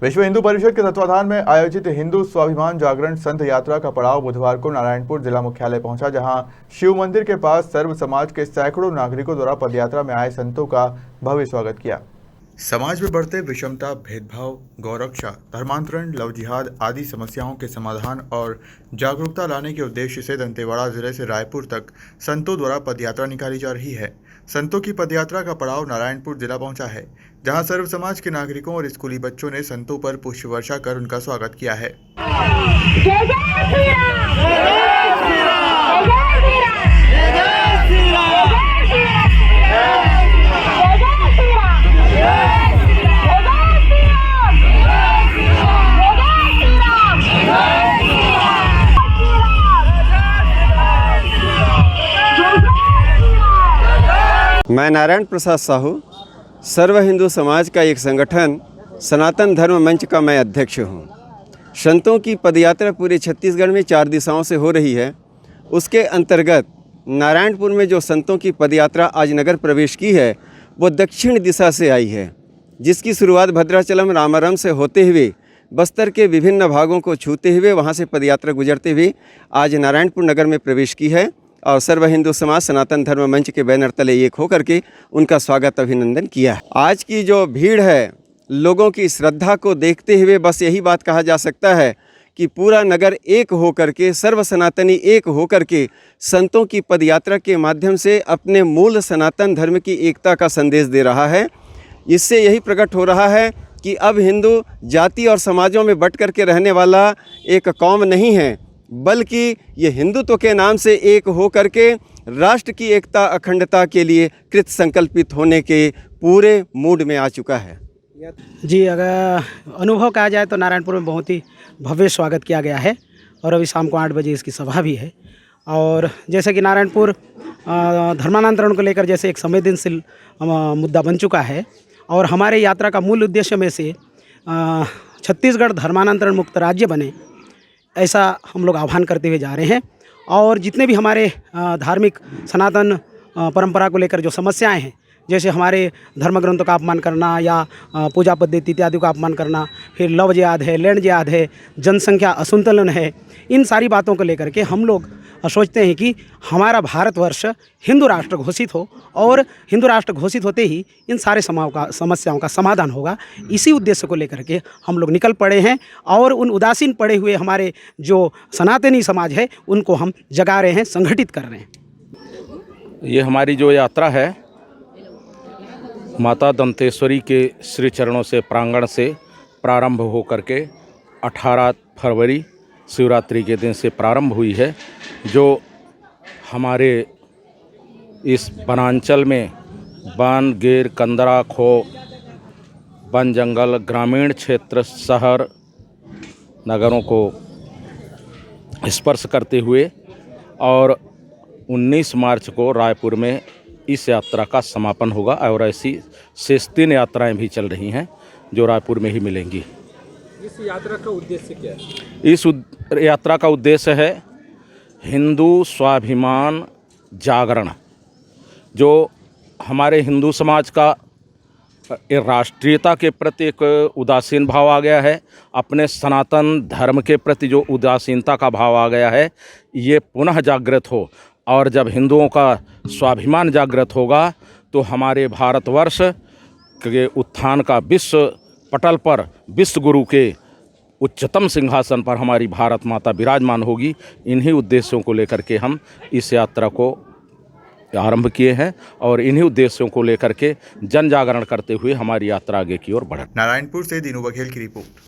विश्व हिंदू परिषद के तत्वाधान में आयोजित हिंदू स्वाभिमान जागरण संत यात्रा का पड़ाव बुधवार को नारायणपुर जिला मुख्यालय पहुंचा, जहां शिव मंदिर के पास सर्व समाज के सैकड़ों नागरिकों द्वारा पदयात्रा में आए संतों का भव्य स्वागत किया। समाज में बढ़ते विषमता, भेदभाव, गौरक्षा, धर्मांतरण, लव जिहाद आदि समस्याओं के समाधान और जागरूकता लाने के उद्देश्य से दंतेवाड़ा जिले से रायपुर तक संतों द्वारा पदयात्रा निकाली जा रही है। संतों की पदयात्रा का पड़ाव नारायणपुर जिला पहुंचा है, जहां सर्व समाज के नागरिकों और स्कूली बच्चों ने संतों पर पुष्प वर्षा कर उनका स्वागत किया है। मैं नारायण प्रसाद साहू, सर्व हिंदू समाज का एक संगठन सनातन धर्म मंच का मैं अध्यक्ष हूँ। संतों की पदयात्रा पूरे छत्तीसगढ़ में 4 दिशाओं से हो रही है। उसके अंतर्गत नारायणपुर में जो संतों की पदयात्रा आज नगर प्रवेश की है, वो दक्षिण दिशा से आई है, जिसकी शुरुआत भद्राचलम रामारम से होते हुए बस्तर के विभिन्न भागों को छूते हुए वहाँ से पदयात्रा गुजरते हुए आज नारायणपुर नगर में प्रवेश की है और सर्व हिंदू समाज सनातन धर्म मंच के बैनर तले एक होकर के उनका स्वागत अभिनंदन किया है। आज की जो भीड़ है, लोगों की श्रद्धा को देखते हुए बस यही बात कहा जा सकता है कि पूरा नगर एक होकर के, सर्व सनातनी एक होकर के संतों की पदयात्रा के माध्यम से अपने मूल सनातन धर्म की एकता का संदेश दे रहा है। इससे यही प्रकट हो रहा है कि अब हिंदू जाति और समाजों में बट कर के रहने वाला एक कौम नहीं है, बल्कि ये हिंदुत्व के नाम से एक हो करके राष्ट्र की एकता अखंडता के लिए कृत संकल्पित होने के पूरे मूड में आ चुका है। जी, अगर अनुभव कहा जाए तो नारायणपुर में बहुत ही भव्य स्वागत किया गया है और अभी शाम को 8 बजे इसकी सभा भी है। और जैसे कि नारायणपुर धर्मांतरण को लेकर जैसे एक संवेदनशील मुद्दा बन चुका है और हमारे यात्रा का मूल उद्देश्य में से छत्तीसगढ़ धर्मांतरण मुक्त राज्य बने, ऐसा हम लोग आह्वान करते हुए जा रहे हैं। और जितने भी हमारे धार्मिक सनातन परंपरा को लेकर जो समस्याएं हैं, जैसे हमारे धर्म ग्रंथों का अपमान करना या पूजा पद्धति इत्यादि का अपमान करना, फिर लव जिहाद है, लैंड जिहाद है, जनसंख्या असंतुलन है, इन सारी बातों को लेकर के हम लोग सोचते हैं कि हमारा भारतवर्ष हिंदू राष्ट्र घोषित हो और हिंदू राष्ट्र घोषित होते ही इन सारे समस्याओं का समाधान होगा। इसी उद्देश्य को लेकर के हम लोग निकल पड़े हैं और उन उदासीन पड़े हुए हमारे जो सनातनी समाज है उनको हम जगा रहे हैं, संगठित कर रहे हैं। ये हमारी जो यात्रा है माता दंतेश्वरी के श्री चरणों से प्रांगण से प्रारंभ हो करके 18 फरवरी शिवरात्रि के दिन से प्रारंभ हुई है, जो हमारे इस वनांचल में वन, गिर, कंदरा, खो, वन, जंगल, ग्रामीण क्षेत्र, शहर, नगरों को स्पर्श करते हुए और 19 मार्च को रायपुर में इस यात्रा का समापन होगा और ऐसी शेष 3 यात्राएं भी चल रही हैं जो रायपुर में ही मिलेंगी। इस यात्रा का उद्देश्य क्या है? इस यात्रा का उद्देश्य है हिंदू स्वाभिमान जागरण। जो हमारे हिंदू समाज का राष्ट्रीयता के प्रति एक उदासीन भाव आ गया है, अपने सनातन धर्म के प्रति जो उदासीनता का भाव आ गया है, ये पुनः जागृत हो। और जब हिंदुओं का स्वाभिमान जागृत होगा तो हमारे भारतवर्ष के उत्थान का विश्व पटल पर विश्व गुरु के उच्चतम सिंहासन पर हमारी भारत माता विराजमान होगी। इन्हीं उद्देश्यों को लेकर के हम इस यात्रा को आरंभ किए हैं और इन्हीं उद्देश्यों को लेकर के जन जागरण करते हुए हमारी यात्रा आगे की ओर बढ़े। नारायणपुर से दीनू बघेल की रिपोर्ट।